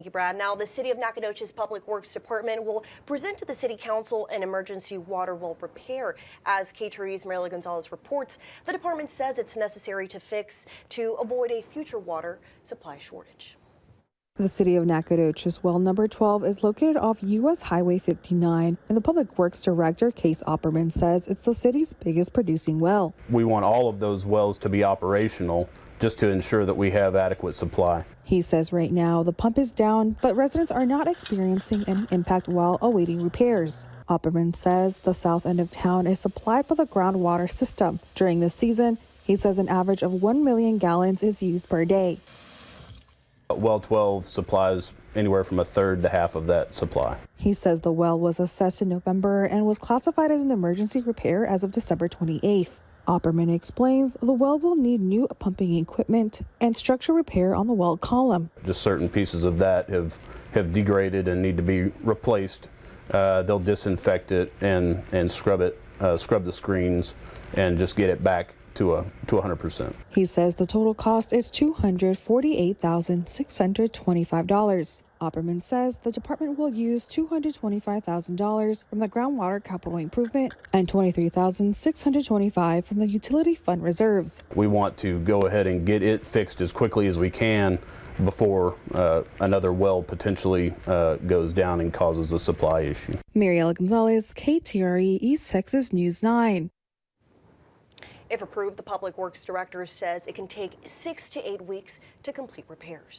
Thank you, Brad. Now, the City of Nacogdoches Public Works Department will present to the City Council an emergency water well repair. As KTRE's Marilyn Gonzalez reports, the department says it's necessary to fix to avoid a future water supply shortage. The City of Nacogdoches well number 12 is located off U.S. Highway 59, and the Public Works Director, Case Opperman, says it's the city's biggest producing well. We want all of those wells to be operational just to ensure that we have adequate supply. He says right now the pump is down, but residents are not experiencing an impact while awaiting repairs. Opperman says the south end of town is supplied with a groundwater system. During this season, he says an average of 1 million gallons is used per day. Well 12 supplies anywhere from a third to half of that supply. He says the well was assessed in November and was classified as an emergency repair as of December 28th. Opperman explains the well will need new pumping equipment and structural repair on the well column. Just certain pieces of that have degraded and need to be replaced. They'll disinfect it and scrub it, scrub the screens, and just get it back to 100%. He says the total cost is $248,625. Opperman says the department will use $225,000 from the groundwater capital improvement and $23,625 from the utility fund reserves. We want to go ahead and get it fixed as quickly as we can before another well potentially goes down and causes a supply issue. Marilyn Gonzalez, KTRE East Texas News 9. If approved, the Public Works Director says it can take 6 to 8 weeks to complete repairs.